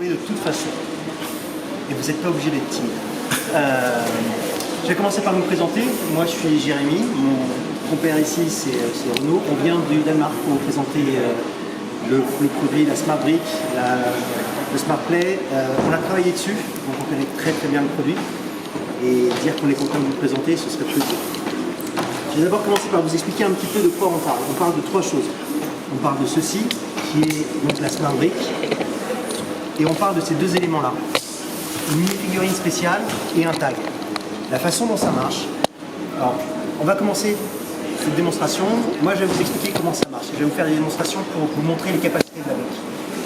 Oui, de toute façon. Et vous n'êtes pas obligé d'être timide. Je vais commencer par me présenter. Moi, je suis Jérémy. Mon compère ici, c'est Renaud. On vient du Danemark pour vous présenter le produit, la Smart Brick, le Smart Play. On a travaillé dessus, donc on connaît très bien le produit. Et dire qu'on est content de vous le présenter, ce serait plus dur. Je vais d'abord commencer par vous expliquer un petit peu de quoi on parle. On parle de trois choses. On parle de ceci, qui est donc la Smart Brick. Et on parle de ces deux éléments-là. Une mini-figurine spéciale et un tag. La façon dont ça marche. Alors, on va commencer cette démonstration. Moi, je vais vous expliquer comment ça marche. Je vais vous faire des démonstrations pour vous montrer les capacités de la brique.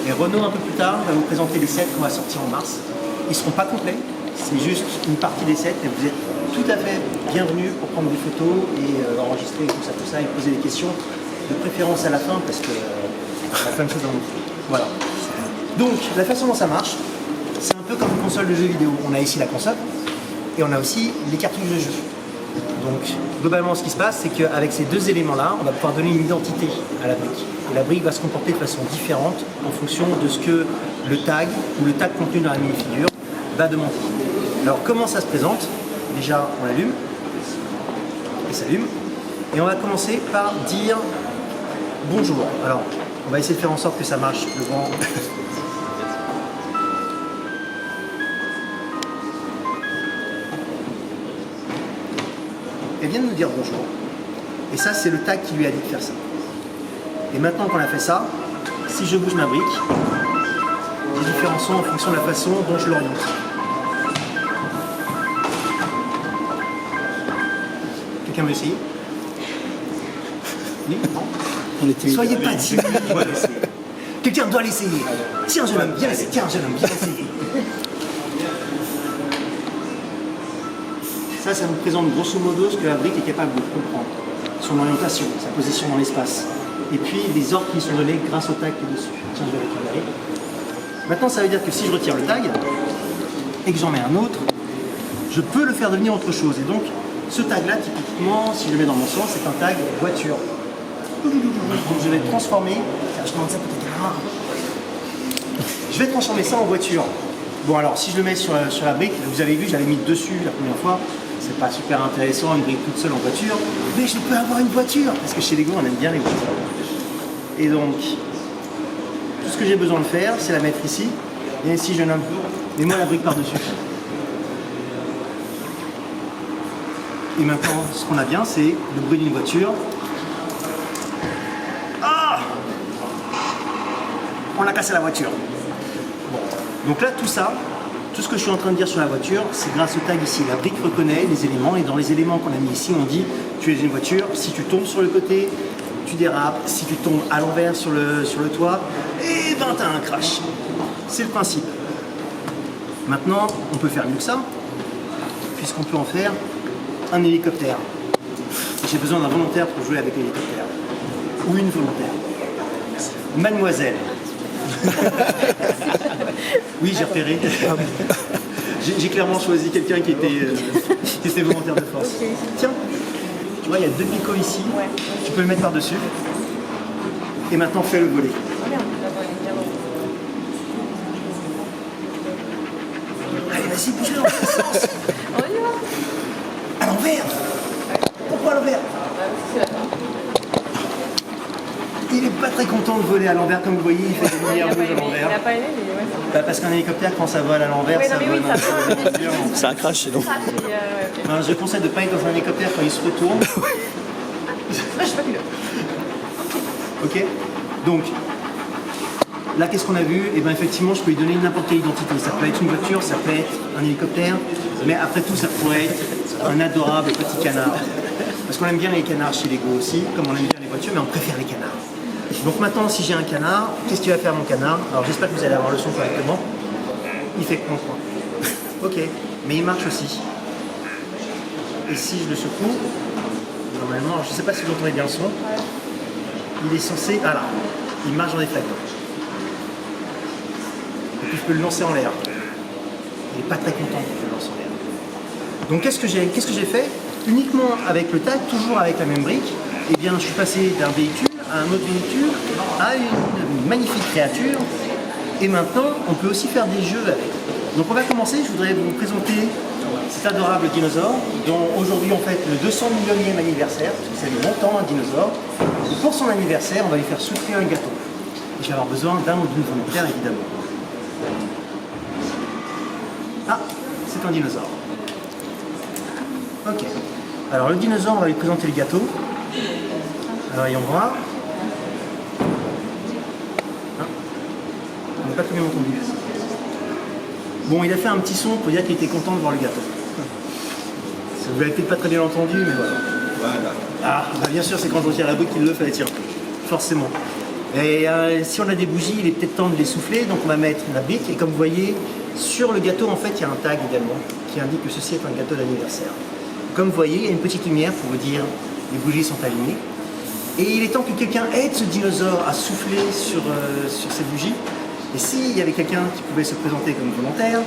Et Renaud, un peu plus tard, va vous présenter les sets qu'on va sortir en mars. Ils ne seront pas complets. C'est juste une partie des sets. Et vous êtes tout à fait bienvenus pour prendre des photos et enregistrer tout ça, et poser des questions. De préférence à la fin, parce que y a plein de choses dans le monde. Voilà. Donc, la façon dont ça marche, c'est un peu comme une console de jeux vidéo. On a ici la console et on a aussi les cartouches de jeu. Donc, globalement, ce qui se passe, c'est qu'avec ces deux éléments-là, on va pouvoir donner une identité à la brique. Et la brique va se comporter de façon différente en fonction de ce que le tag ou le tag contenu dans la mini-figure va demander. Alors, comment ça se présente? Déjà, on l'allume et s'allume. Et on va commencer par dire bonjour. Alors, on va essayer de faire en sorte que ça marche devant. Elle vient de nous dire bonjour. Et ça, c'est le tag qui lui a dit de faire ça. Et maintenant qu'on a fait ça, si je bouge ma brique, j'ai différents sons en fonction de la façon dont je l'oriente. Quelqu'un veut essayer? Oui? Soyez pas timide. Quelqu'un doit l'essayer. Tiens, jeune homme, viens l'essayer. Tiens, jeune homme, viens l'essayer. Ça nous présente grosso modo ce que la brique est capable de comprendre. Son orientation, sa position dans l'espace. Et puis les ordres qui sont donnés grâce au tag qui est dessus. Tiens, je vais le récupérer. Maintenant, ça veut dire que si je retire le tag et que j'en mets un autre, je peux le faire devenir autre chose. Et donc, ce tag-là, typiquement, si je le mets dans mon sens, c'est un tag voiture. Donc je vais transformer, je demande ça peut-être. Je vais transformer ça en voiture. Bon alors si je le mets sur la brique, vous avez vu, je l'avais mis dessus la première fois, c'est pas super intéressant une brique toute seule en voiture, mais je peux avoir une voiture, parce que chez Lego on aime bien les voitures. Et donc, tout ce que j'ai besoin de faire, c'est la mettre ici, et si jeune homme, mets-moi la brique par-dessus. Et maintenant, ce qu'on a bien, c'est le bruit d'une voiture. On a cassé la voiture. Bon. Donc là, tout ça, tout ce que je suis en train de dire sur la voiture, c'est grâce au tag ici. La brique reconnaît les éléments et dans les éléments qu'on a mis ici, on dit tu es une voiture, si tu tombes sur le côté, tu dérapes, si tu tombes à l'envers sur le toit, et ben t'as un crash. C'est le principe. Maintenant, on peut faire mieux que ça, puisqu'on peut en faire un hélicoptère. J'ai besoin d'un volontaire pour jouer avec l'hélicoptère. Ou une volontaire. Mademoiselle. Oui, j'ai repéré. J'ai clairement choisi quelqu'un qui était volontaire de force. Okay. Tiens, tu vois, il y a deux picots ici. Ouais. Tu peux le mettre par-dessus. Et maintenant, fais le voler. Allez, vas-y, bouge-le dans le sens. À l'envers. Pourquoi à l'envers? Il est pas très content de voler à l'envers, comme vous voyez, il fait des lumières rouges à l'envers. Il n'a pas aimé, mais ouais. Bah parce qu'un hélicoptère, quand ça vole à l'envers, oui, ça vole. Oui, c'est un crash, sinon. Ben, je conseille de ne pas être dans un hélicoptère quand il se retourne. Je sais pas plus. Ok. Donc, là, qu'est-ce qu'on a vu? Et bien, effectivement, je peux lui donner n'importe quelle identité. Ça peut être une voiture, ça peut être un hélicoptère, mais après tout, ça pourrait être un adorable petit canard. Parce qu'on aime bien les canards chez Lego aussi, comme on aime bien les voitures, mais on préfère les canards. Donc maintenant, si j'ai un canard, qu'est-ce qu'il va faire mon canard? Alors j'espère que vous allez avoir le son correctement. Il fait con. Ok, mais il marche aussi. Et si je le secoue, normalement, je ne sais pas si vous entendez bien le son, il est censé... Ah là, il marche dans des flaques. Et puis je peux le lancer en l'air. Il n'est pas très content que je le lance en l'air. Donc qu'est-ce que j'ai fait? Uniquement avec le tag, toujours avec la même brique, eh bien je suis passé d'un véhicule à un autre véhicule, à une magnifique créature, Et maintenant, on peut aussi faire des jeux avec. Donc on va commencer, je voudrais vous présenter cet adorable dinosaure, dont aujourd'hui on fête le 200 millionième anniversaire, parce que ça fait longtemps un dinosaure. Et pour son anniversaire, on va lui faire souffler un gâteau. Et je vais avoir besoin d'un ou d'une volontaire, évidemment. Ah, c'est un dinosaure. Ok. Alors le dinosaure, on va lui présenter le gâteau. Alors voyons voir. On n'a pas très bien entendu. Bon, il a fait un petit son pour dire qu'il était content de voir le gâteau. Vous l'avez peut-être pas très bien entendu, mais voilà. Ah, bah bien sûr, c'est quand on tire la brique qu'il le fait, tiens. Forcément. Et si on a des bougies, il est peut-être temps de les souffler, donc on va mettre la brique. Et comme vous voyez, sur le gâteau, en fait, il y a un tag également qui indique que ceci est un gâteau d'anniversaire. Comme vous voyez, il y a une petite lumière pour vous dire les bougies sont allumées. Et il est temps que quelqu'un aide ce dinosaure à souffler sur ces bougies. Et s'il y avait quelqu'un qui pouvait se présenter comme volontaire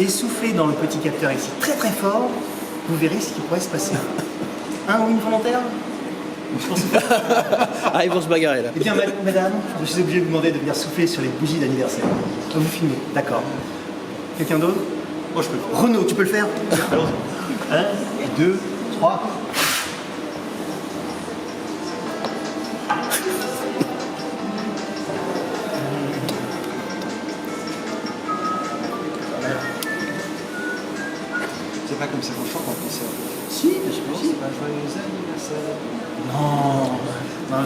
et souffler dans le petit capteur ici très très fort, vous verrez ce qui pourrait se passer. Un ou une volontaire? Je pense que... Ah, ils vont se bagarrer là. Eh bien, madame, je suis obligé de vous demander de venir souffler sur les bougies d'anniversaire. Vous filmez, d'accord. Quelqu'un d'autre? Moi je peux le faire. Renaud, tu peux le faire? 1, 2, 3. C'est pas comme ça qu'on chante en concert. Si, je pense. Si, joyeux anniversaire. Non, non,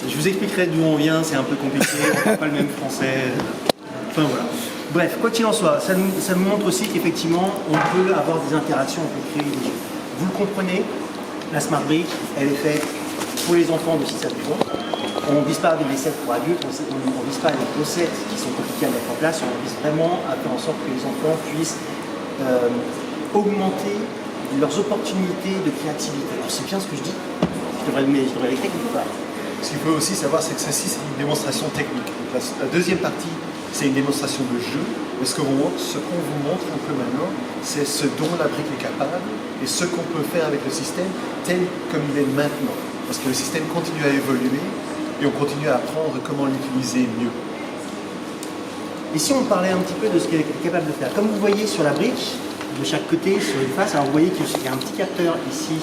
je vous expliquerai d'où on vient, c'est un peu compliqué, on parle pas le même français. Enfin voilà. Bref, quoi qu'il en soit, ça nous montre aussi qu'effectivement, on peut avoir des interactions, on peut créer des jeux. Vous le comprenez, la Smart Brick, elle est faite pour les enfants de 6 à 12 ans. On ne vise pas avec des sets pour adultes, on ne vise pas avec des recettes qui sont compliquées à mettre en place, on vise vraiment à faire en sorte que les enfants puissent augmenter leurs opportunités de créativité. Alors c'est bien ce que je dis, je devrais l'écrire quelque part. Ce qu'il faut aussi savoir, c'est que ceci, c'est une démonstration technique. Donc, la deuxième partie, c'est une démonstration de jeu. Et ce qu'on vous montre un peu maintenant, c'est ce dont la brique est capable et ce qu'on peut faire avec le système tel comme il est maintenant. Parce que le système continue à évoluer et on continue à apprendre comment l'utiliser mieux. Et si on parlait un petit peu de ce qu'elle est capable de faire? Comme vous voyez sur la brique, de chaque côté, sur une face, alors vous voyez qu'il y a un petit capteur ici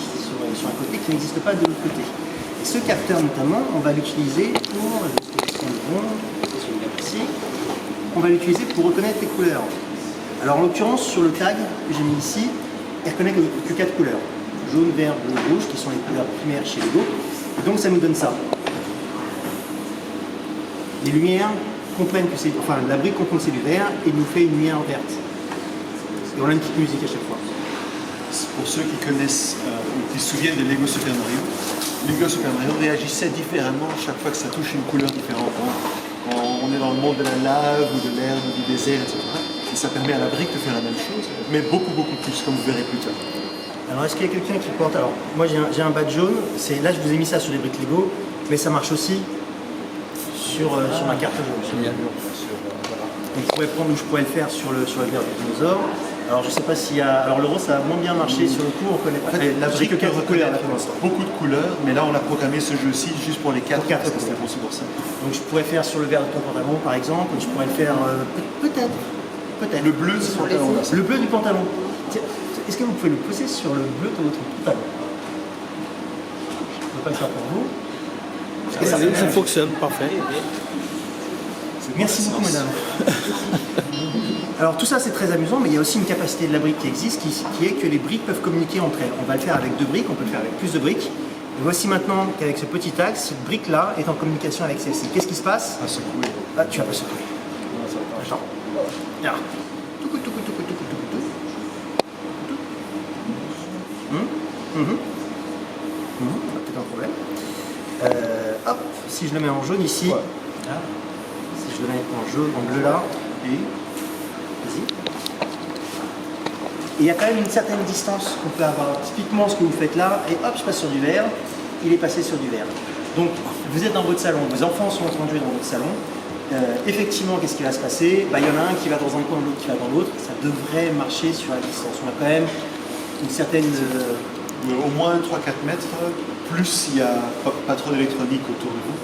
sur un côté qui n'existe pas de l'autre côté. Et ce capteur notamment, on va l'utiliser pour, on va l'utiliser pour reconnaître les couleurs. Alors en l'occurrence, sur le tag que j'ai mis ici, il reconnaît que 4 couleurs. Jaune, vert, bleu, rouge, qui sont les couleurs primaires chez Lego. Et donc ça nous donne ça. Les lumières comprennent que c'est, enfin la brique comprend que c'est du vert et nous fait une lumière verte. Et on a une petite musique à chaque fois. Pour ceux qui connaissent ou qui se souviennent de Lego Super Mario, Lego Super Mario réagissait différemment chaque fois que ça touche une couleur différente. On est dans le monde de la lave ou de l'air ou du désert, etc. Et ça permet à la brique de faire la même chose, mais beaucoup plus, comme vous verrez plus tard. Alors est-ce qu'il y a quelqu'un qui porte... Alors moi j'ai un badge jaune, là je vous ai mis ça sur les briques Lego, mais ça marche aussi sur ma carte jaune. Génial. Donc je pourrais le faire sur le verre du dinosaure. Alors je sais pas s'il y a... Alors le rose ça a moins bien marché sur le coup, on connaît pas. En fait, La brique peut 4 couleurs là pour l'instant. beaucoup de couleurs, mais là on a programmé ce jeu-ci juste pour les 4 Pour quatre, parce que ok. c'était conçu pour ça. Donc je pourrais faire sur le verre de ton pantalon par exemple, je pourrais le faire peut-être. Le bleu, c'est son talon là. Le bleu du pantalon. Tiens, est-ce que vous pouvez le poser sur le bleu de votre pantalon? Je ne peux pas le faire pour vous. Ça fonctionne, parfait. Merci beaucoup madame. Alors tout ça c'est très amusant, mais il y a aussi une capacité de la brique qui existe, qui est que les briques peuvent communiquer entre elles. On va le faire avec 2 briques, on peut le faire avec plus de briques. Et voici maintenant qu'avec ce petit axe, cette brique-là est en communication avec celle-ci. Qu'est-ce qui se passe? À secouer. Ah, tu vas pas secouer. Non, ça va pas. Attends. Là. Toucou, toucou, toucou, toucou, toucou, toucou. Peut-être un problème. Hop, si je le mets en jaune ici, Ouais. si je le mets en jaune, en bleu là, Et vas-y. Et il y a quand même une certaine distance qu'on peut avoir. Typiquement ce que vous faites là, et hop, je passe sur du vert, il est passé sur du vert. Donc vous êtes dans votre salon, vos enfants sont en train de jouer dans votre salon. Effectivement, qu'est-ce qui va se passer? Il y en a un qui va dans un coin, l'autre qui va dans l'autre. Ça devrait marcher sur la distance. On a quand même une certaine... au moins 3-4 mètres, plus il n'y a pas trop d'électronique autour de vous.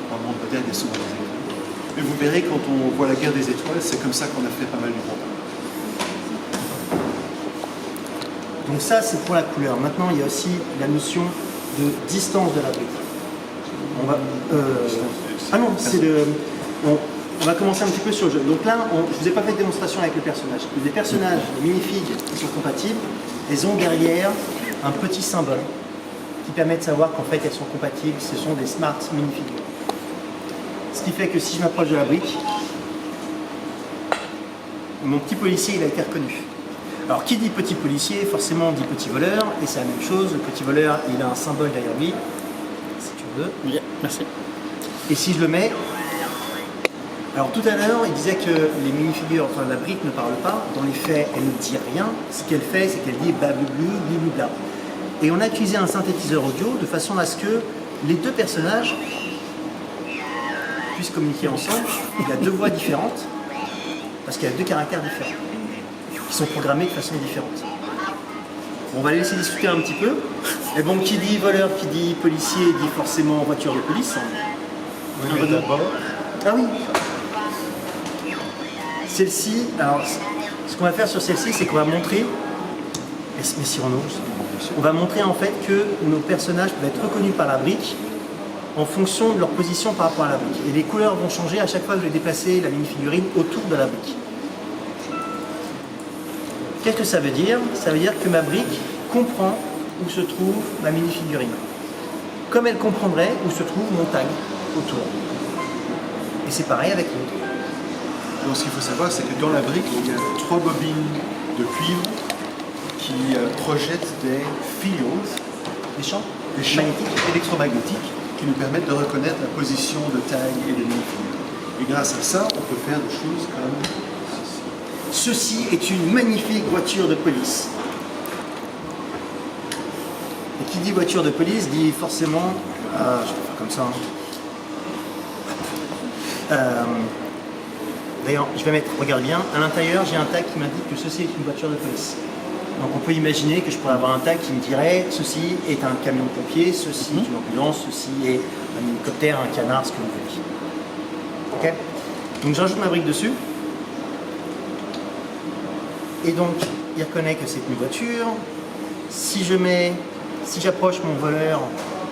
Dans le monde moderne, il y a souvent des électroniques. Et vous verrez, quand on voit la guerre des étoiles, c'est comme ça qu'on a fait pas mal du monde. Donc ça, c'est pour la couleur. Maintenant, il y a aussi la notion de distance de la brique. On va, ah non, c'est de... On va commencer un petit peu sur le jeu. Donc là, je ne vous ai pas fait de démonstration avec le personnage. Les personnages, les minifigs qui sont compatibles, elles ont derrière un petit symbole qui permet de savoir qu'en fait, elles sont compatibles. Ce sont des smart minifigs. Ce qui fait que si je m'approche de la brique, mon petit policier, il a été reconnu. Alors, qui dit petit policier, forcément, dit petit voleur, et c'est la même chose. Le petit voleur, il a un symbole derrière lui, si tu veux. Bien, merci. Et si je le mets... Alors, tout à l'heure, il disait que les minifigures, enfin, la brique ne parle pas. Dans les faits, elle ne dit rien. Ce qu'elle fait, c'est qu'elle dit blablabla, blablabla. Et on a utilisé un synthétiseur audio de façon à ce que les deux personnages puissent communiquer ensemble. Il y a deux voix différentes, parce qu'il y a deux caractères différents, qui sont programmés de façon différente. On va les laisser discuter un petit peu. Et bon, qui dit voleur, qui dit policier, dit forcément voiture de police. Oui, mais d'abord, Ah oui. Celle-ci, alors ce qu'on va faire sur celle-ci, c'est qu'on va montrer, mais Cyrano, on va montrer en fait que nos personnages peuvent être reconnus par la brique en fonction de leur position par rapport à la brique. Et les couleurs vont changer à chaque fois que je vais déplacer la mini-figurine autour de la brique. Qu'est-ce que ça veut dire? Ça veut dire que ma brique comprend où se trouve ma mini-figurine. Comme elle comprendrait où se trouve mon tag autour. Et c'est pareil avec l'autre. donc, ce qu'il faut savoir, c'est que dans la brique, il y a 3 bobines de cuivre qui projettent des fields, Les champs des champs électromagnétiques qui nous permettent de reconnaître la position de tag et de mini-figurine. Et grâce à ça, on peut faire des choses comme ceci. Ceci est une magnifique voiture de police. Et qui dit voiture de police dit forcément... je vais faire comme ça. D'ailleurs, je vais mettre, regarde bien, à l'intérieur j'ai un tag qui m'indique que ceci est une voiture de police. Donc on peut imaginer que je pourrais avoir un tag qui me dirait ceci est un camion de pompier, ceci est une ambulance, ceci est un hélicoptère, un canard, ce que vous voulez. Ok? Donc j'ajoute ma brique dessus. Et donc il reconnaît que c'est une voiture. Si j'approche mon voleur,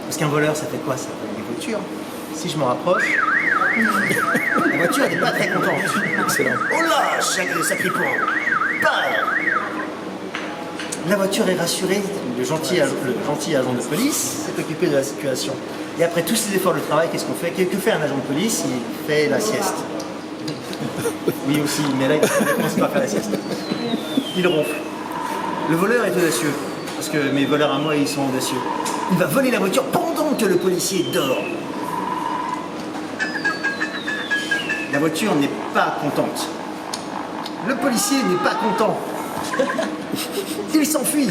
parce qu'un voleur ça fait quoi? Ça fait des voitures. Si je me rapproche, la voiture n'est pas très contente. Excellent. Oh là, sacré point. La voiture est rassurée, le gentil agent de police s'est occupé de la situation. Et après tous ces efforts de travail, qu'est-ce qu'on fait? Que fait un agent de police? Il fait la sieste. Oui aussi, mais là il commence pas à faire la sieste. Il ronfle. Le voleur est audacieux, parce que mes voleurs à moi ils sont audacieux. Il va voler la voiture pendant que le policier dort. La voiture n'est pas contente. Le policier n'est pas content. Il s'enfuit.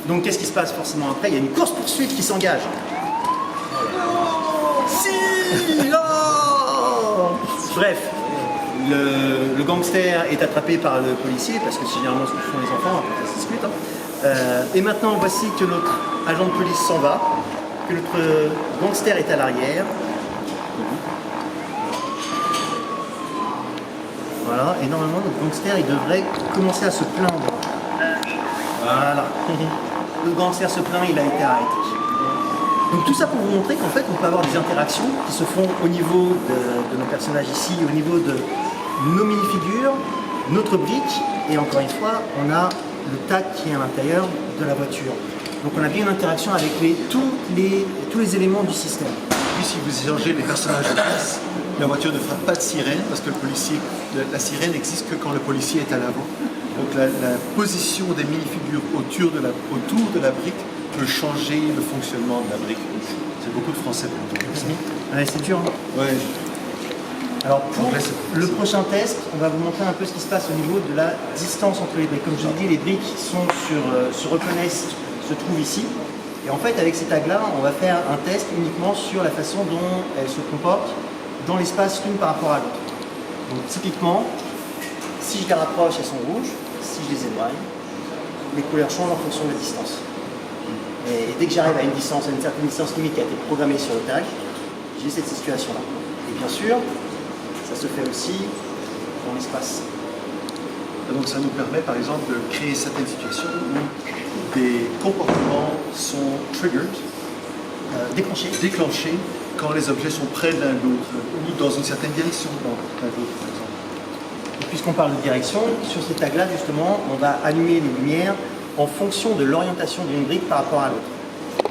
Donc qu'est-ce qui se passe forcément après? Il y a une course-poursuite qui s'engage. Si non. Bref, le gangster est attrapé par le policier, parce que c'est généralement ce que font les enfants, après ça se discute. Et maintenant, voici que notre agent de police s'en va, que notre gangster est à l'arrière. Voilà, et normalement notre gangster il devrait commencer à se plaindre. Voilà. Le gangster se plaint, il a été arrêté. Donc tout ça pour vous montrer qu'en fait on peut avoir des interactions qui se font au niveau de nos personnages ici, au niveau de nos mini-figures, notre brique, et encore une fois on a le tag qui est à l'intérieur de la voiture. Donc on a bien une interaction avec tous les éléments du système. Puis si vous changez les personnages de place, la voiture ne fera pas de sirène parce que la sirène n'existe que quand le policier est à l'avant. Donc la position des mini-figures autour de la brique peut changer le fonctionnement de la brique. C'est beaucoup de français pour entendre. Ouais, c'est dur. Hein. Ouais. Alors pour le prochain test, on va vous montrer un peu ce qui se passe au niveau de la distance entre les briques. Comme je vous ai dit, les briques se reconnaissent, se trouvent ici. Et en fait, avec ces tags-là, on va faire un test uniquement sur la façon dont elles se comportent dans l'espace l'une par rapport à l'autre. Donc typiquement, si je les rapproche, elles sont rouges. Si je les éloigne, les couleurs changent en fonction de la distance. Et dès que j'arrive à une certaine distance limite qui a été programmée sur le tag, j'ai cette situation-là. Et bien sûr, Ça se fait aussi dans l'espace. Donc ça nous permet par exemple de créer certaines situations où des comportements sont triggered, déclenchés quand les objets sont près de l'un de l'autre ou dans une certaine direction l'un de l'autre par exemple. Et puisqu'on parle de direction, sur ces tags-là justement, on va allumer les lumières en fonction de l'orientation d'une brique par rapport à l'autre.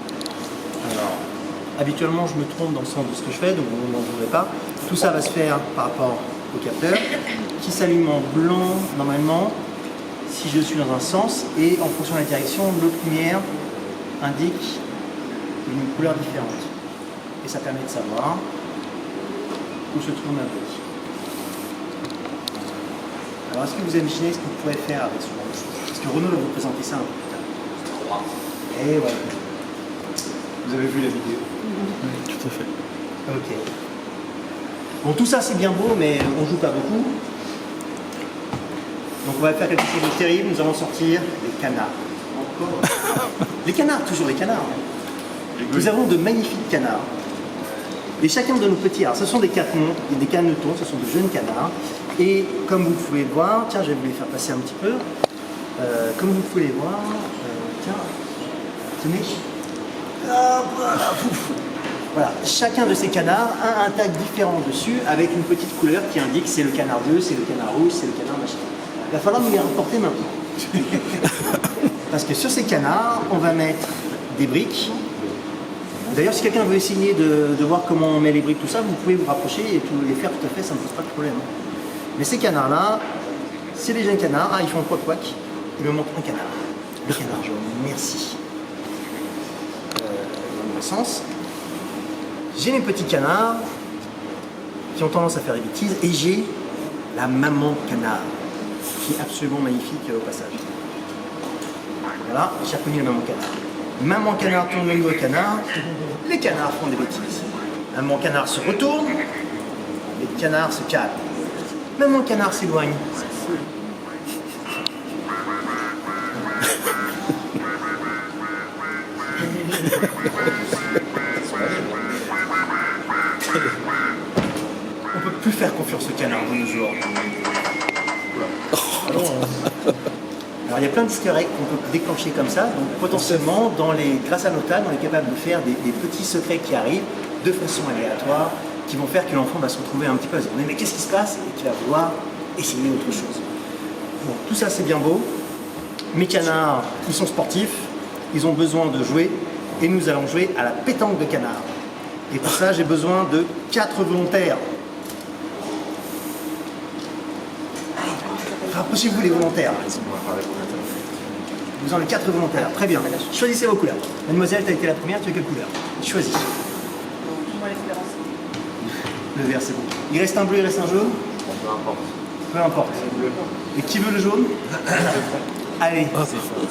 Alors, habituellement je me trompe dans le sens de ce que je fais, donc vous n'en voudrez pas. Tout ça va se faire par rapport au capteur qui s'allume en blanc normalement si je suis dans un sens et en fonction de la direction, l'autre lumière indique une couleur différente. Et ça permet de savoir où se trouve ma brique. Alors est-ce que vous imaginez ce qu'on pourrait faire avec ce genre de choses? Parce que Renaud va vous présenter ça un peu plus tard. Et voilà. Vous avez vu la vidéo? Tout à fait. Ok. Bon, tout ça c'est bien beau, mais on joue pas beaucoup. Donc on va faire quelque chose de terrible, nous allons sortir les canards. Encore. Les canards, toujours les canards. Nous avons de magnifiques canards. Et chacun de nos petits, alors ce sont des canetons, ce sont de jeunes canards. Et comme vous pouvez le voir, tiens, je vais vous les faire passer un petit peu. Comme vous pouvez les voir, tiens, tenez. Hop, voilà, pouf. Voilà, chacun de ces canards a un tag différent dessus avec une petite couleur qui indique c'est le canard bleu, c'est le canard rouge, c'est le canard machin. Il va falloir nous les rapporter maintenant. Parce que sur ces canards, on va mettre des briques. D'ailleurs, si quelqu'un veut essayer de voir comment on met les briques, tout ça, vous pouvez vous rapprocher et tout les faire tout à fait, ça ne pose pas de problème. Mais ces canards-là, c'est des jeunes canards. Ah, ils font un quack. Ils me montrent un canard. Le canard jaune, merci. Dans le sens. J'ai mes petits canards qui ont tendance à faire des bêtises et j'ai la maman canard qui est absolument magnifique au passage. Voilà, j'ai reconnu la maman canard. Maman canard tourne le nouveau canard, les canards font des bêtises. Maman canard se retourne, les canards se calment. Maman canard s'éloigne. On peut plus faire confiance au canard de nos jours. Alors il y a plein d'easter eggs qu'on peut déclencher comme ça, donc potentiellement grâce à nos tags, on est capable de faire des petits secrets qui arrivent de façon aléatoire, qui vont faire que l'enfant va se retrouver un petit peu à se dire mais qu'est-ce qui se passe et qu'il va vouloir essayer autre chose. Bon, tout ça c'est bien beau. Mes canards, ils sont sportifs, ils ont besoin de jouer et nous allons jouer à la pétanque de canards. Et pour ça j'ai besoin de 4 volontaires. Rapprochez-vous les volontaires. Vous en avez 4 volontaires. Très bien. Choisissez vos couleurs. Mademoiselle, tu as été la première, tu as quelle couleur? Choisis. Moi, l'espérance. Le vert, c'est bon. Il reste un bleu, il reste un jaune? Peu importe. Peu importe. Et qui veut le jaune? Allez,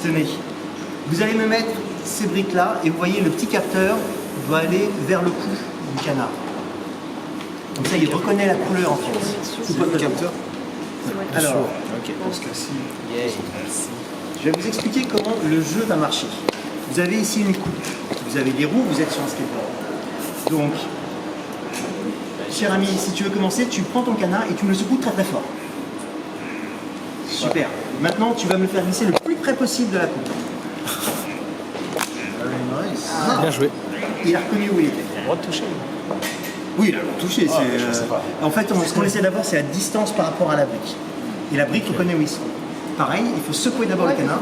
tenez. Vous allez me mettre ces briques-là et vous voyez le petit capteur doit aller vers le cou du canard. Comme ça, il reconnaît la couleur en fait. C'est quoi le capteur? Alors, Parce que si. je vais vous expliquer comment le jeu va marcher. Vous avez ici une coupe, vous avez des roues, vous êtes sur un skateboard. Donc, cher ami, si tu veux commencer, tu prends ton canard et tu me le secoues très très fort. Super. Maintenant, tu vas me le faire glisser le plus près possible de la coupe. Very nice. Ah, Bien joué. il a reconnu où il était. Droit de toucher. Oui, il a touché. je sais pas. En fait, ce qu'on essaie d'abord, c'est la distance par rapport à la brique. Et la brique reconnaît où ils sont. Pareil, il faut secouer d'abord le canard.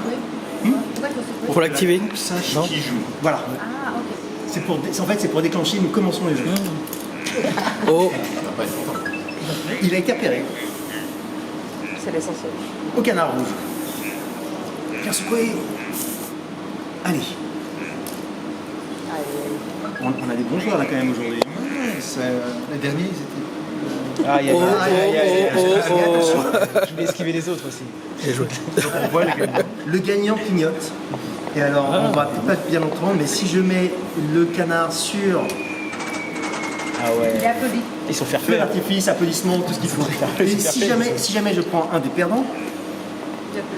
Pour l'activer? Sache Non. qui joue. Voilà. Ah, ok. En fait, c'est pour déclencher, nous commençons les jeux. Oh, Il a été repéré C'est l'essentiel. au canard rouge. Bien secoué. Allez. On a des bons joueurs là quand même aujourd'hui. Les derniers, ils étaient. Ah, il y a oh, oh. Je vais esquiver les autres aussi. Bien joué. On voit les gagnants. Le gagnant clignote. Et alors, on va peut-être pas bien l'entendre, mais si je mets le canard sur Ah ouais. Il est applaudi. Ils sont fair feu play. d'artifice, applaudissements, tout ce qu'il faut. Super Et fait. si jamais je prends un des perdants,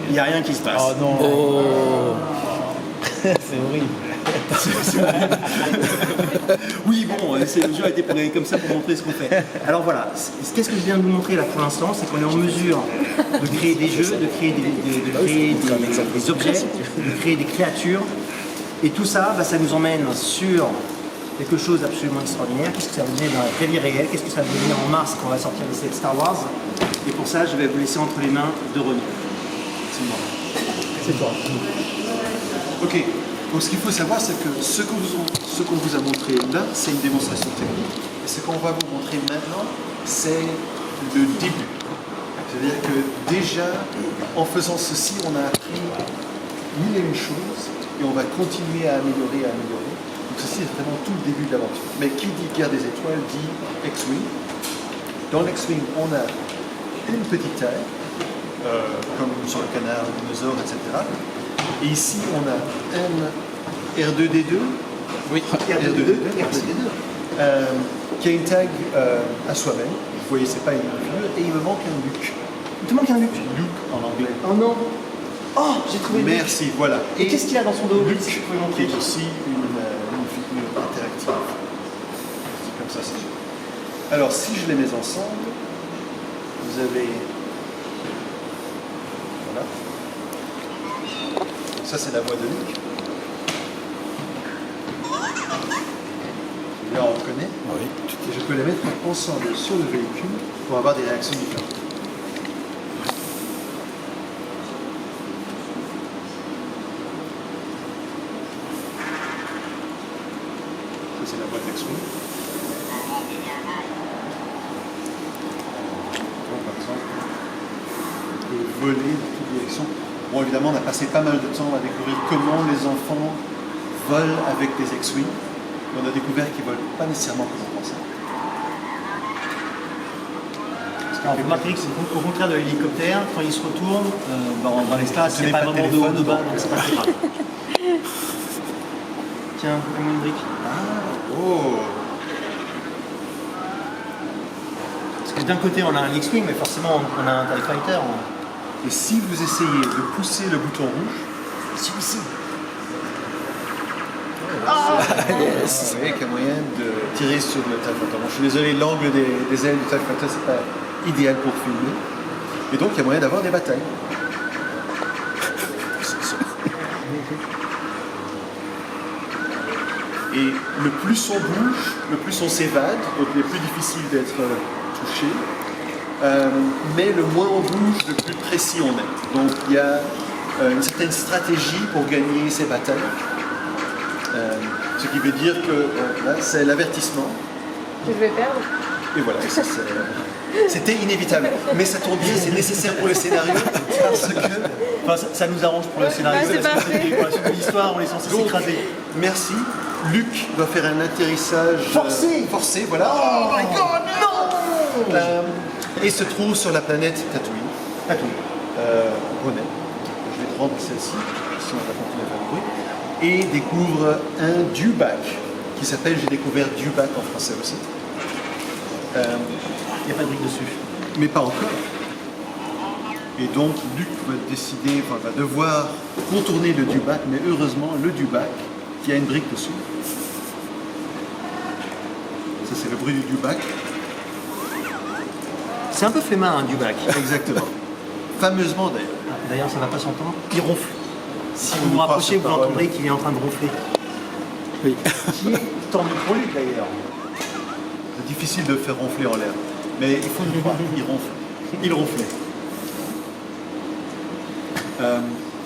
il n'y a rien qui se passe. Oh non. Oh. C'est horrible. Oui, bon, le jeu a été programmé comme ça pour montrer ce qu'on fait. Alors voilà, qu'est-ce que je viens de vous montrer là pour l'instant, c'est qu'on est en mesure de créer des jeux, de créer des objets, de créer des créatures. Et tout ça, ça nous emmène sur quelque chose d'absolument extraordinaire. Qu'est-ce que ça va devenir dans la vraie vie réelle? Qu'est-ce que ça va devenir en mars quand on va sortir les séries de Star Wars? Et pour ça, je vais vous laisser entre les mains de René. C'est moi. C'est toi. Ok. Donc ce qu'il faut savoir, c'est que ce qu'on vous a montré là, c'est une démonstration technique. Et ce qu'on va vous montrer maintenant, c'est le début. C'est-à-dire que déjà, en faisant ceci, on a appris mille et une choses et on va continuer à améliorer, Donc ceci est vraiment tout le début de l'aventure. Mais qui dit guerre des étoiles dit X-Wing. Dans l'X-Wing, on a une petite taille, comme sur le canard, le dinosaure, etc. Et ici, on a un R2D2, Oui. R2D2, qui a une tag à soi-même. Vous voyez, c'est pas une figure. Et il me manque un Luke. Il te manque un Luke. Luke en anglais. Oh non. Oh, j'ai trouvé Luke. Merci, voilà. Et qu'est-ce qu'il a dans son dos? Luke, Luke, qui est aussi une figure interactive. C'est comme ça, c'est sûr. Alors, si je les mets ensemble, vous avez... Voilà. Ça, c'est la voix de Luke. Là, on reconnaît. Oui. Et je peux les mettre ensemble sur le véhicule pour avoir des réactions différentes. Ça, c'est la boîte X-Wing. Par exemple, on peut voler dans toutes directions. Bon, évidemment, on a passé pas mal de temps à découvrir comment les enfants volent avec des X-Wing. On a découvert qu'ils ne volent pas nécessairement comme on pensait. Alors, vous remarquez qu'au contraire de l'hélicoptère, quand il se retourne dans l'espace, il n'y a pas vraiment de haut, de bas, donc c'est pas très grave. Tiens, donne-moi une brique. Oh! Parce que d'un côté, on a un X-Wing, mais forcément, on a un TIE Fighter. Et si vous essayez de pousser le bouton rouge, Celui-ci. vous voyez qu'il y a moyen de tirer sur le TIE Fighter. Bon, je suis désolé, l'angle des ailes du TIE Fighter, c'est pas idéal pour filmer. Et donc, il y a moyen d'avoir des batailles. Et le plus on bouge, le plus on s'évade, donc il est plus difficile d'être touché. Mais le moins on bouge, le plus précis on est. Donc il y a une certaine stratégie pour gagner ces batailles. Ce qui veut dire que là, c'est l'avertissement. Que je vais perdre. Et voilà, ça, c'était inévitable. Mais ça tombe bien, c'est nécessaire pour le scénario parce que... Enfin, ça nous arrange pour le scénario. c'est parce que parfait. pour la suite de l'histoire, on est censé Donc, s'écraser. merci. Luke va faire un atterrissage forcé, voilà. Oh my god, non Et se trouve sur la planète Tatooine. René. Je vais te rendre celle-ci, sinon on va continuer à faire du bruit. Et découvre un dewback qui s'appelle, j'ai découvert dewback en français aussi. Il n'y a pas de brique dessus. Mais pas encore. Et donc Luke va décider, va devoir contourner le dewback, mais heureusement le dewback qui a une brique dessus. Ça c'est le bruit du dewback. C'est un peu flemmard, un dewback. Exactement. Fameusement d'ailleurs. D'ailleurs, ça ne va pas s'entendre. Il ronfle. Si vous On vous croit rapprochez, sur vous parole. entendrez qu'il est en train de ronfler. Oui. Qui est tant mieux pour lui d'ailleurs. C'est difficile de faire ronfler en l'air. Mais il faut nous croire, il ronfle. Il ronflait.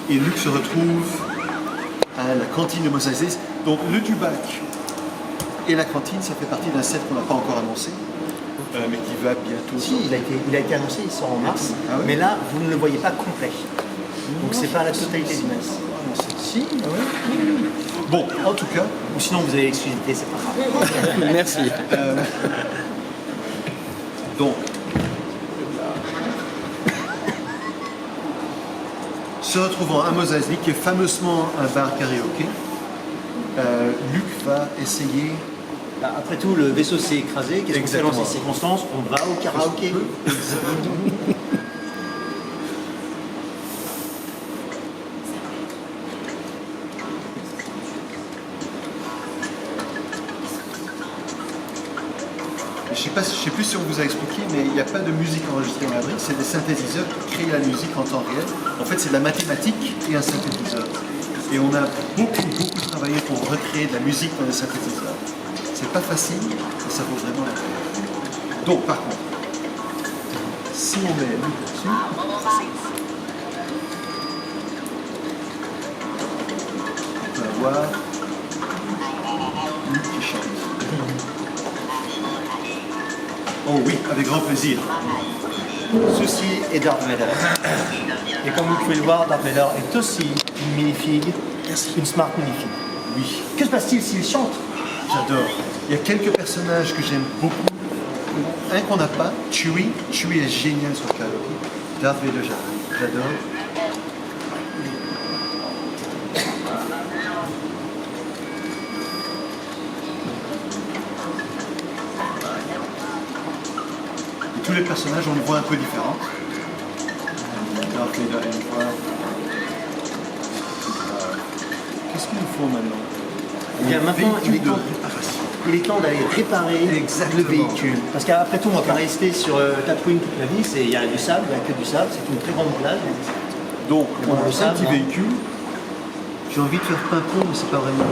Et Luke se retrouve à la cantine de Mos Eisley. Donc le dewback et la cantine, ça fait partie d'un set qu'on n'a pas encore annoncé, mais qui va bientôt. Si, il a été annoncé, il sort en mars. Ah oui. Mais là, vous ne le voyez pas complet. Donc c'est pas la totalité du mess. Si, Bon, en tout cas, ou sinon vous avez l'exclusivité, c'est pas grave. Merci. donc, se retrouvant à Mos Eisley, qui est fameusement un bar karaoké, Luke va essayer. Après tout, le vaisseau s'est écrasé. Qu'est-ce qu'on fait dans Exactement. ces circonstances? On va au karaoké. sais plus si on vous a expliqué, mais il n'y a pas de musique enregistrée dans la brique, c'est des synthétiseurs qui créent la musique en temps réel. En fait, c'est de la mathématique et un synthétiseur. Et on a beaucoup travaillé pour recréer de la musique dans des synthétiseurs. C'est pas facile, mais ça vaut vraiment la peine. Donc, par contre, si on met lui dessus, on peut avoir lui qui chante. Oh oui, avec grand plaisir. Ceci est Darth Vader. Et comme vous pouvez le voir, Darth Vader est aussi une minifig, une smart minifig. Oui, Que se passe-t-il s'il chante? j'adore. Il y a quelques personnages que j'aime beaucoup. Un qu'on n'a pas, Chewie. Chewie est génial sur Karaoke. Darth Vader, j'adore. Et tous les personnages ont une voix un peu différente. Darth Vader a une voix. Qu'est-ce qu'il nous faut maintenant? Eh bien, maintenant, il est temps. Il est temps d'aller réparer Exactement. le véhicule. Parce qu'après tout, on ne va pas rester sur Tatooine toute la vie. Il y a du sable, il n'y a que du sable. C'est une très grande plage. Donc, on a le un sable, petit hein. véhicule. J'ai envie de faire pimpon, mais c'est pas vraiment.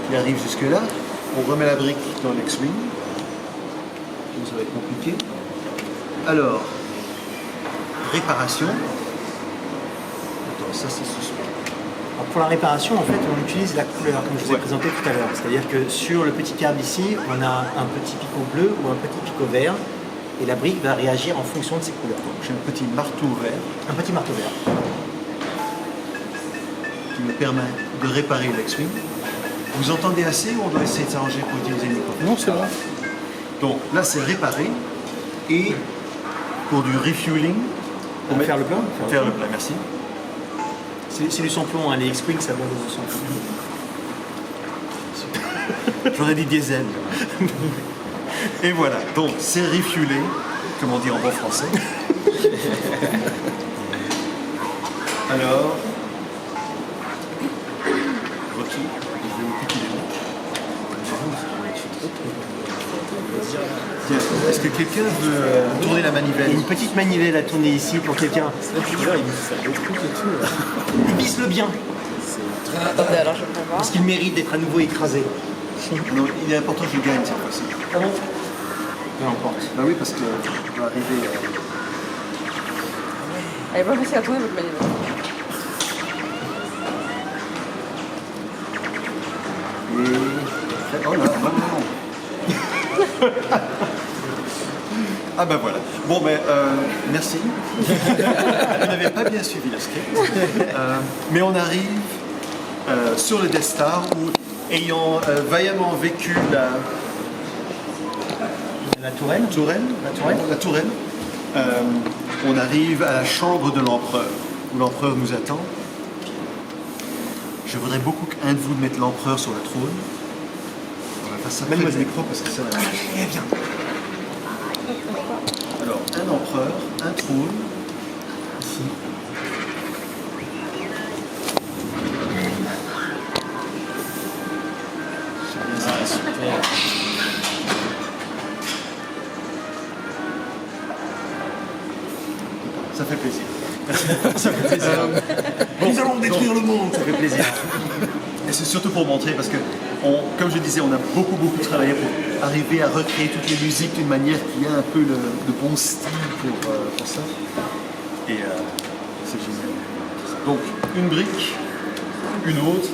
Il arrive jusque-là. On remet la brique dans l'X-Wing. Donc, ça va être compliqué. Alors, réparation. Attends, ça c'est suspect. Alors, pour la réparation, en fait, on utilise la couleur, comme je vous ai Ouais. présenté tout à l'heure. C'est-à-dire que sur le petit câble ici, on a un petit picot bleu ou un petit picot vert. Et la brique va réagir en fonction de ces couleurs. Donc, j'ai un petit marteau vert Un petit marteau vert. qui me permet de réparer l'X-Wing. Vous entendez assez ou on doit essayer de s'arranger pour utiliser le micro? Non, c'est bon. Donc là, c'est réparé. Et pour du refueling, Pour faire le plein. faire le plat, merci. C'est du sans-plomb, hein. Les X-Wing, ça donne du sans-plomb. J'aurais dit diesel. Et voilà, donc c'est refuelé, comme on dit en bon français. Alors, Rocky, je vais vous piquer les mains. Tiens, est-ce que quelqu'un veut tourner la Il y a manivelle? une petite manivelle à tourner ici pour quelqu'un. Il vise-le bien, Attendez, alors je peux voir. parce qu'il mérite d'être à nouveau écrasé. Non, il est important que je gagne cette fois-ci. Peu importe. Bah oui, parce que je dois arriver. Elle est pas facile à trouver votre manivelle. Et... Oh là, non. Ah ben voilà. Bon ben merci. Vous n'avez pas bien suivi le script. Mais on arrive sur le Death Star où, ayant vaillamment vécu La tourelle. la tourelle, on arrive à la chambre de l'empereur, où l'empereur nous attend. Je voudrais beaucoup qu'un de vous mette l'empereur sur le trône. On va faire ça près du micro parce que ça va. Alors, un empereur, un trône. Ici. Ça fait plaisir. Ça fait plaisir. Nous allons détruire le monde, ça fait plaisir. Et c'est surtout pour montrer, parce que, comme je disais, on a beaucoup travaillé pour arriver à recréer toutes les musiques d'une manière qui a un peu le bon style pour ça. Et c'est génial. Donc, une brique, une autre.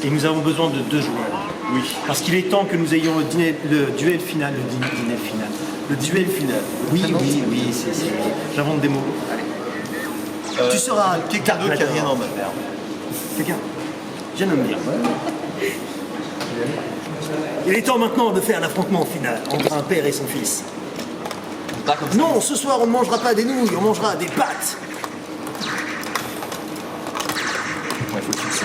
Et nous avons besoin de 2 joueurs. Oui. Parce qu'il est temps que nous ayons le duel final. Le duel final. Oui, j'invente des mots. Allez. Tu seras quelqu'un d'autre qui a rien en main. Quelqu'un. Je nomme bien. Il est temps maintenant de faire l'affrontement final entre un père et son fils. Pas comme ça. Non, ce soir on ne mangera pas des nouilles, on mangera des pâtes. Il faut fixer.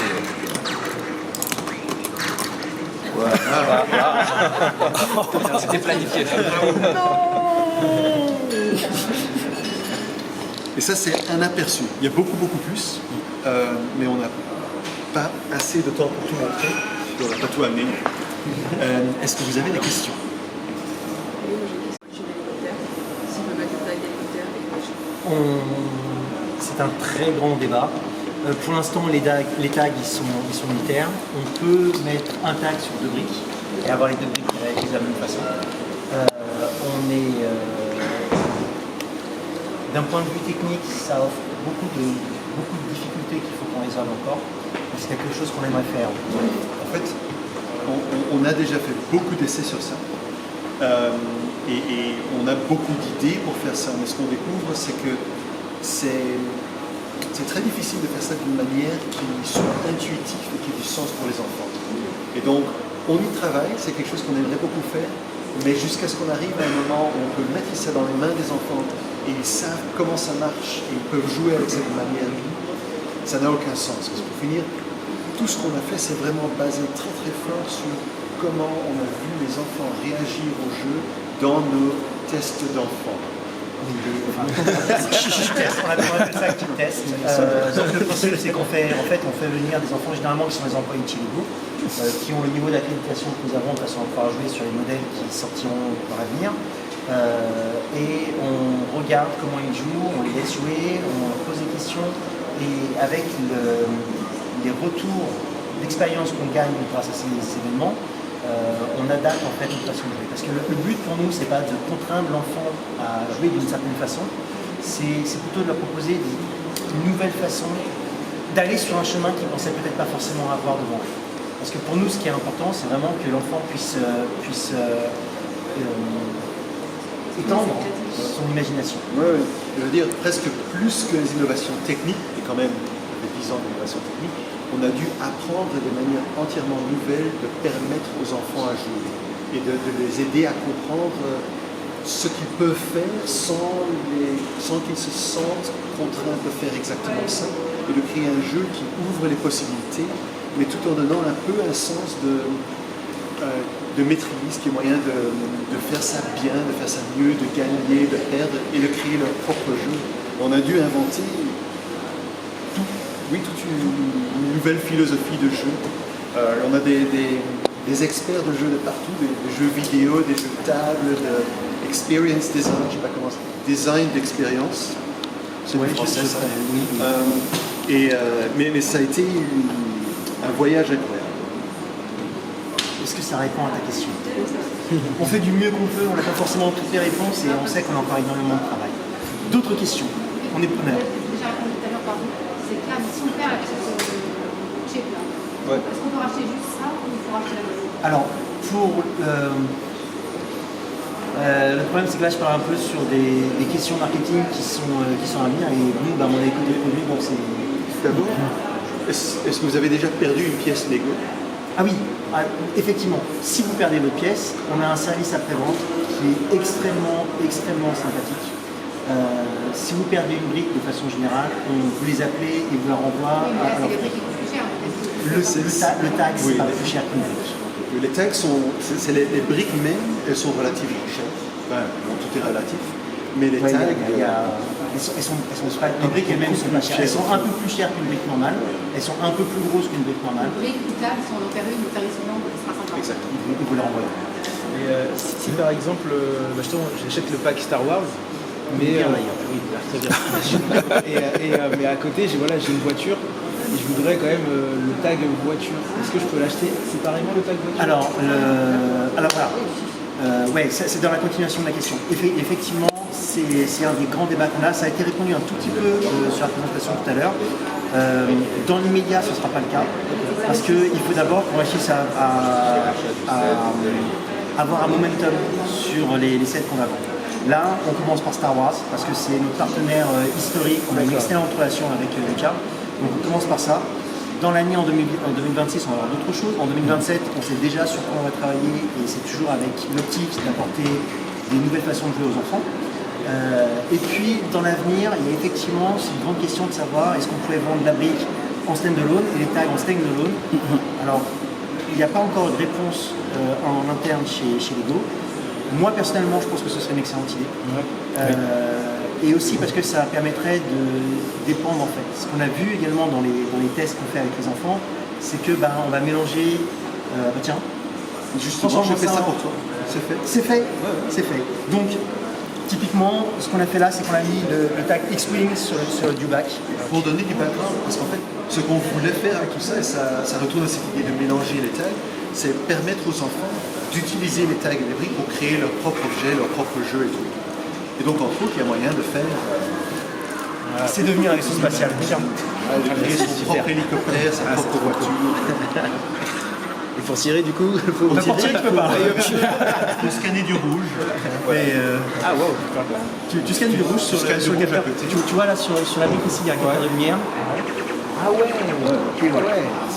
C'était planifié. Et ça, c'est un aperçu. Il y a beaucoup plus, mais on n'a pas assez de temps pour tout montrer. On n'a pas tout amené. Est-ce que vous avez des questions? Oui, moi, j'ai une question sur l'hélicoptère. Si on peut mettre le tag d'hélicoptère et C'est un très grand débat. Pour l'instant, les tags ils sont unitaires. On peut mettre un tag sur 2 briques et avoir les 2 briques qui réagissent de la même façon. D'un point de vue technique, ça offre beaucoup de difficultés qu'il faut qu'on résolve encore. C'est quelque chose qu'on aimerait faire. En fait, on a déjà fait beaucoup d'essais sur ça. Et on a beaucoup d'idées pour faire ça. Mais ce qu'on découvre, c'est que c'est très difficile de faire ça d'une manière qui soit intuitive et qui ait du sens pour les enfants. Et donc, on y travaille, c'est quelque chose qu'on aimerait beaucoup faire, mais jusqu'à ce qu'on arrive à un moment où on peut mettre ça dans les mains des enfants et ils savent comment ça marche et ils peuvent jouer avec cette manière libre, ça n'a aucun sens. Parce que pour finir, tout ce qu'on a fait, c'est vraiment basé très très fort sur comment on a vu les enfants réagir au jeu dans nos tests d'enfants. On appelle ça active test. Donc le principe c'est qu'on fait venir des enfants généralement qui sont des employés de chez Lego, qui ont le niveau d'accréditation que nous avons de façon à pouvoir jouer sur les modèles qui sortiront par l'avenir. Et on regarde comment ils jouent, on les laisse jouer, on pose des questions et avec les retours d'expérience qu'on gagne grâce à ces événements, on adapte en fait notre façon de jouer. Parce que le but pour nous, c'est pas de contraindre l'enfant à jouer d'une certaine façon, c'est plutôt de leur proposer une nouvelle façon d'aller sur un chemin qu'ils ne pensaient peut-être pas forcément avoir devant eux. Parce que pour nous, ce qui est important, c'est vraiment que l'enfant puisse étendre son imagination. Oui, je veux dire, presque plus que les innovations techniques, et quand même, les 10 ans d'innovation technique, on a dû apprendre de manière entièrement nouvelle de permettre aux enfants à jouer et de les aider à comprendre ce qu'ils peuvent faire sans qu'ils se sentent contraints de faire exactement ça et de créer un jeu qui ouvre les possibilités, mais tout en donnant un peu un sens de maîtrise, qui est moyen de faire ça bien, de faire ça mieux, de gagner, de perdre et de créer leur propre jeu. On a dû inventer toute une nouvelle philosophie de jeu. On a des experts de jeux de partout, des jeux vidéo, des jeux de table, de experience design, je ne sais pas comment c'est, design d'expérience. C'est du français ça. Oui. Mais ça a été un voyage incroyable. Est-ce que ça répond à ta question? On fait du mieux qu'on peut, on n'a pas forcément toutes les réponses et on sait qu'on a encore énormément de travail. D'autres questions? On est preneur. Déjà répondu tout à l'heure, pardon. C'est que là, si on perd la pièce chip là, est-ce qu'on peut racheter juste ça ou il faut racheter la maison? Alors, le problème c'est que là je parle un peu sur des questions marketing qui sont à venir et nous, on a écouté le produit, donc c'est... D'abord, est-ce que vous avez déjà perdu une pièce Lego? Ah oui, effectivement, si vous perdez votre pièce, on a un service après-vente qui est extrêmement sympathique. Si vous perdez une brique de façon générale, vous les appelez et vous la renvoie Oui, mais là, à c'est leur les prix. briques qui coûtent plus cher. Le tag, c'est Oui. pas plus cher qu'une brique. Les tags c'est les briques mêmes, elles sont relativement chères. Enfin, bon, tout est relatif. Mais les Ouais, tags, les briques elles-mêmes sont pas chères. Elles sont un peu plus chères qu'une brique normale. Elles sont un peu plus grosses qu'une brique normale. Les briques coûtables, si on en perd une, le tarif suivant, ce sera 50. exactement. Et vous les renvoyez. Et si par exemple, justement, j'achète le pack Star Wars, mais Bien, d'ailleurs. oui, très bien. Mais à côté, j'ai une voiture et je voudrais quand même le tag voiture. Est-ce que je peux l'acheter séparément le tag voiture? Alors voilà. Ouais, c'est dans la continuation de la question. Effectivement, c'est un des grands débats qu'on a. Ça a été répondu un tout petit peu sur la présentation tout à l'heure. Dans l'immédiat, ce ne sera pas le cas. Parce qu'il faut d'abord qu'on réussisse à avoir un momentum sur les sets qu'on va vendre. Là, on commence par Star Wars, parce que c'est notre partenaire historique. On a une excellente relation avec Lucas. Donc on commence par ça. Dans l'année en 2026, on va avoir d'autres choses. En 2027, on sait déjà sur quoi on va travailler et c'est toujours avec l'optique d'apporter des nouvelles façons de jouer aux enfants. Et puis, dans l'avenir, il y a effectivement cette grande question de savoir est-ce qu'on pouvait vendre la brique en stand-alone et les tags en stand-alone. Alors, il n'y a pas encore de réponse en interne chez Lego. Moi, personnellement, je pense que ce serait une excellente idée. Et aussi parce que ça permettrait de dépendre en fait. Ce qu'on a vu également dans les tests qu'on fait avec les enfants, c'est que on va mélanger, tiens, Justement, je fais ça pour toi. C'est fait. C'est fait, c'est fait. Donc, typiquement, ce qu'on a fait là, c'est qu'on a mis le tag X-Wing sur le Dewback. Pour donner du background, parce qu'en fait, ce qu'on voulait faire avec tout ça, et ça retourne à cette idée de mélanger les tags, c'est permettre aux enfants d'utiliser les tags et les briques pour créer leur propre objet, leur propre jeu et tout. Et donc, entre autres, il y a moyen de faire C'est devenu un vaisseau spatial. Tiens. créer son propre hélicoptère, sa propre voiture. Et pour tirer, du coup, faut Pour tirer, tu peux pas. Pour scanner du rouge. Mais, Ah, wow. Tu scannes du rouge sur scannes du le rouge à capteur. côté. Tu vois là sur la brique ici, il y a un capteur de lumière. Ah ouais,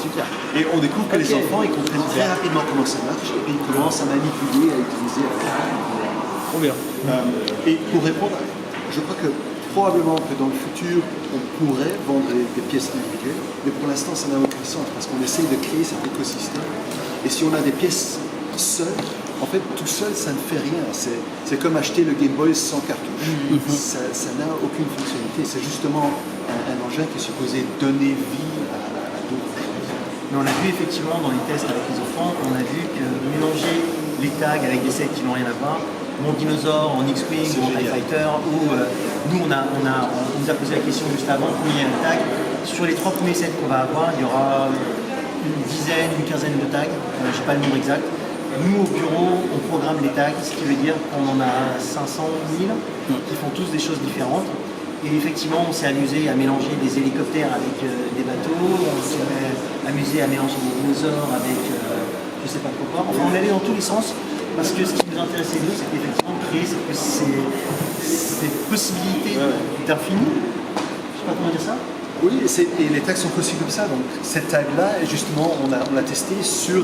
super. et on découvre que les enfants, ils comprennent très rapidement comment ça marche et ils commencent à manipuler, à utiliser. Trop bien. Et pour répondre, je crois que probablement que dans le futur, on pourrait vendre des pièces individuelles, mais pour l'instant, ça n'a aucun sens parce qu'on essaye de créer cet écosystème. Et si on a des pièces seules, en fait, tout seul, ça ne fait rien. C'est comme acheter le Game Boy sans cartouche. Ça n'a aucune fonctionnalité. C'est justement un engin qui est supposé donner vie à d'autres choses. Mais on a vu effectivement dans les tests avec les enfants, on a vu que mélanger les tags avec des sets qui n'ont rien à voir, mon dinosaure en X-Wing ou en TIE Fighter, ou nous on nous a posé la question juste avant, combien il y a de tags. Sur les 3 premiers sets qu'on va avoir, il y aura une dizaine, une quinzaine de tags, je n'ai pas le nombre exact. Nous au bureau, on programme les tags, ce qui veut dire qu'on en a 500 000 qui font tous des choses différentes. Et effectivement, on s'est amusé à mélanger des hélicoptères avec des bateaux, on s'est amusé à mélanger des dinosaures avec je sais pas quoi. Enfin, on allait dans tous les sens parce que ce qui nous intéressait nous, c'était effectivement de créer ces possibilités d'infini. Je sais pas comment dire ça. Oui, et les tags sont conçus comme ça. Donc cette tag-là, justement, on l'a testé sur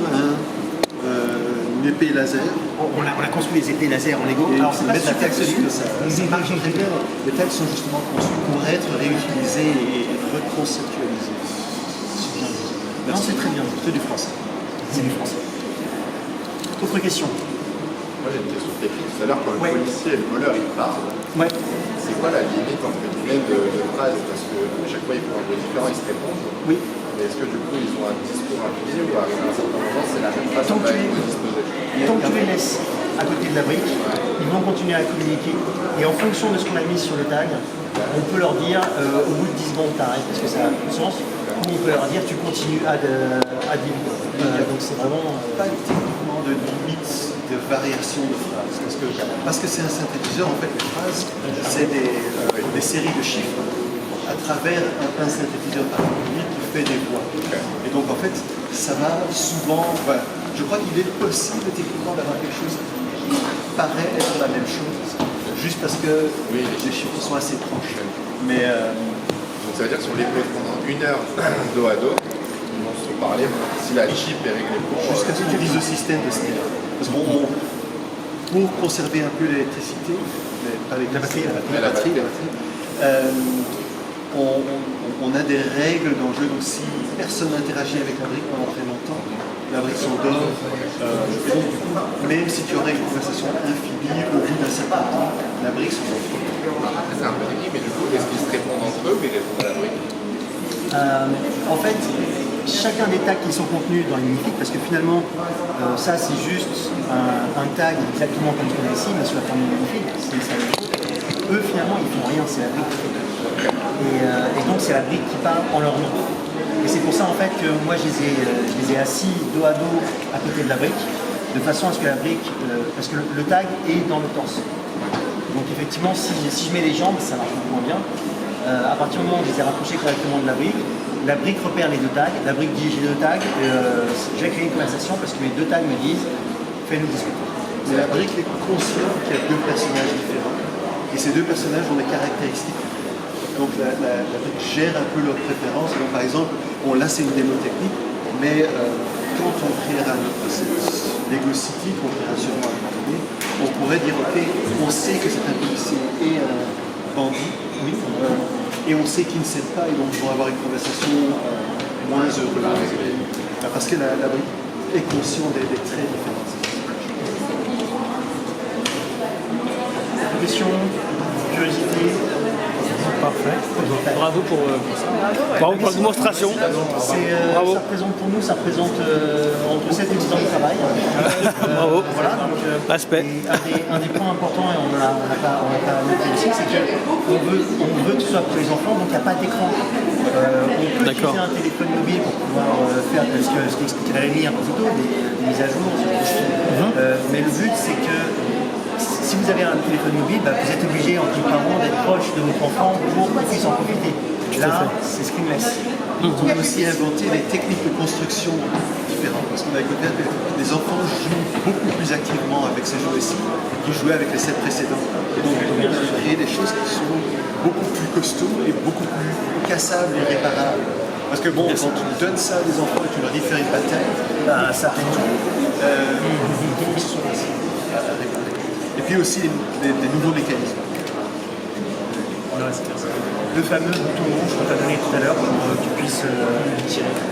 une épée laser. On a construit les épées laser en Lego. Et Alors c'est pas mettre la super tag dessus, solide. ça marche très bien. Les tags sont justement conçus pour être réutilisés et reconceptualisés. C'est bien dit. Non, c'est très bien. C'est du français. C'est du français. Autre question. Moi j'ai une question technique. Tout à l'heure, quand le Ouais. policier et le voleur ils parlent, Ouais. c'est quoi la limite entre guillemets de phrases? Parce que à chaque fois ils font un peu différent, ils se répondent. Oui. Mais est-ce que du coup ils ont un discours infini ou arrivé à un certain moment c'est la même phrase Tant qui que va tu être les- disposée? Tant que tu les laisses à côté de la brique, ils vont continuer à communiquer. Et en fonction de ce qu'on a mis sur le tag, on peut leur dire au bout de 10 secondes t'arrêtes parce que ça a plus de sens. Ou on peut leur dire tu continues à vivre. Donc c'est vraiment. Pas techniquement de limite de variation de phrases. Parce que c'est un synthétiseur, en fait, les phrases, c'est des séries de chiffres à travers un synthétiseur particulier qui fait des voix. Et donc, en fait, ça va souvent. Voilà. Je crois qu'il est possible techniquement d'avoir quelque chose qui paraît être la même chose, juste parce que les chiffres sont assez proches. Mais Donc ça veut dire que si on les pose pendant 1 heure dos à dos, ils vont se parler si la chip est réglée pour. jusqu'à ce qu'on utilise le système de stéréo. Parce qu'on pour conserver un peu l'électricité, pas La batterie, la batterie, on a des règles dans le jeu. Donc si personne n'interagit avec la brique pendant très longtemps, la brique s'endort. Et donc du coup, même si tu aurais une conversation infinie, au bout d'un certain temps, la brique s'endort. Après c'est un peu technique, mais du coup est-ce qu'ils se répondent entre eux ou ils répondent à la brique? En fait, chacun des tags qui sont contenus dans les minifigs, parce que finalement, ça c'est juste un tag exactement comme ce qu'on a ici, mais sous la forme de minifig, c'est ça. Eux finalement ils font rien, c'est la brique qui fait tout. Et donc c'est la brique qui parle en leur nom. Et c'est pour ça en fait que moi je les ai assis dos à dos à côté de la brique, de façon à ce que la brique, parce que le tag est dans le torse. Donc effectivement si je mets les jambes, ça marche beaucoup moins bien. À partir du moment où je les ai rapprochés correctement de la brique repère les 2 tags, la brique dit j'ai 2 tags, je vais créer une conversation parce que les 2 tags me disent fais-nous discuter. Mais la brique est consciente qu'il y a 2 personnages différents. Et ces 2 personnages ont des caractéristiques. Donc la brique gère un peu leurs préférences. Donc par exemple, là c'est une démo technique, mais quand on créera notre Lego City, qu'on créera sûrement à un moment donné, on pourrait dire ok, on sait que c'est un policier et un bandit, oui, et on sait qu'ils ne s'aiment pas et donc ils vont avoir une conversation moins heureuse. Parce que la brique est consciente des traits différents. Question, curiosité. Parfait. Bravo pour ça. Bravo pour la démonstration. Bravo. Ça représente pour nous, ça représente entre 7 et 10 ans de travail. Bravo. Voilà, donc, Respect. et un des points importants, et on n'a pas noté aussi, c'est qu'on veut que ce soit pour les enfants, donc il n'y a pas d'écran. On peut utiliser un téléphone mobile pour pouvoir faire ce qu'expliquait Valérie un peu plus tôt, des mises à jour, ce genre de choses. Mais le but, c'est que si vous avez un téléphone mobile, vous êtes obligé en tant que parent d'être proche de votre enfant pour qu'il puisse en profiter. Là, c'est screenless. On a aussi inventé des techniques de construction différentes. Parce qu'on a découvert que les enfants jouent beaucoup plus activement avec ces jeux-ci qu'ils jouaient avec les sets précédents. Et donc, on a créé des choses qui sont beaucoup plus costauds et beaucoup plus cassables et réparables. Parce que bon, quand tu donnes ça à des enfants et tu leur dis de faire une bataille, ça fait tout. Il faut que ce soit facile à réparer. Et puis aussi des nouveaux mécanismes. Le fameux bouton rouge qu'on t'a donné tout à l'heure pour que tu puisses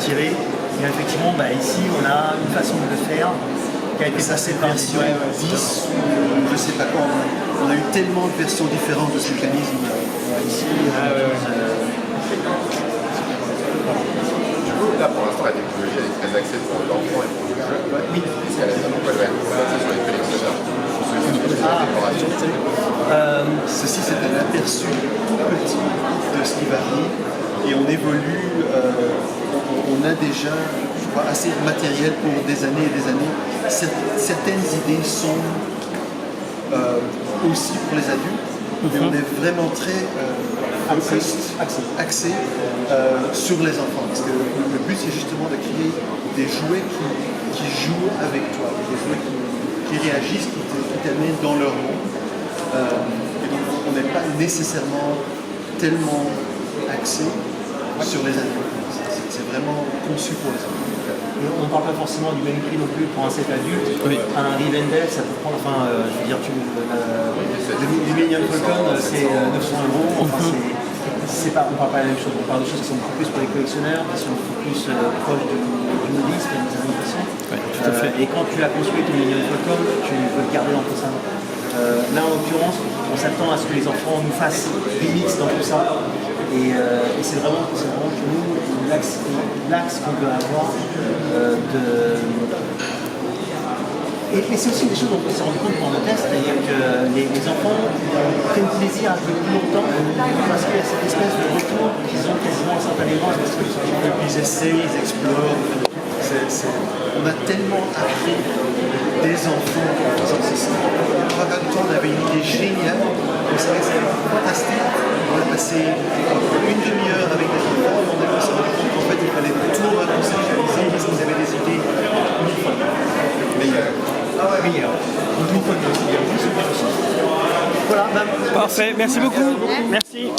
tirer. Et effectivement, ici, on a une façon de le faire qui a été passée par version 10 ou je sais pas quoi. On a eu tellement de versions différentes de ce mécanisme ici. Là, pour l'instant, la technologie elle est très axée pour l'enfant et pour le jeu. Oui. Parce qu'elle a beaucoup de sur les collectionneurs. Ceci, c'est un aperçu tout petit de ce qui va venir. Et on évolue, on a déjà, je crois, assez de matériel pour des années et des années. Certaines idées sont aussi pour les adultes, mais on est vraiment très axé sur les enfants. Parce que le but, c'est justement de créer des jouets qui jouent avec toi, des jouets qui réagissent, qui t'amènent dans leur monde. Et donc, on n'est pas nécessairement tellement axé sur les adultes. C'est vraiment conçu pour les enfants. On ne parle pas forcément du même prix non plus pour un set adulte. Un Rivendell, ça peut prendre, je veux dire, le Millennium Falcon, c'est 900 €. On ne parle pas de la même chose. On parle de choses qui sont beaucoup plus pour les collectionneurs, qui sont beaucoup plus proches du modisme et des animations. Tout à fait. Et quand tu as construit ton Millennium Falcon, tu peux le garder dans ton salon. Là, en l'occurrence, on s'attend à ce que les enfants nous fassent des mix dans tout ça. Et c'est vraiment pour nous l'axe qu'on peut avoir Et c'est aussi des choses dont on s'est rendu compte pendant le test, c'est-à-dire que les enfants prennent plaisir à jouer plus longtemps parce qu'il y a cette espèce de retour qu'ils ont quasiment instantanément. Ils essayent, ils explorent. On a tellement appris des enfants en faisant ceci. Pendant le temps, on avait une idée géniale. On savait que c'était fantastique. On a passé une demi-heure avec des enfants et on s'est rendu compte qu'en fait, il fallait tout reconceptualiser parce qu'ils avaient des idées meilleures. Voilà, parfait, merci beaucoup. Merci.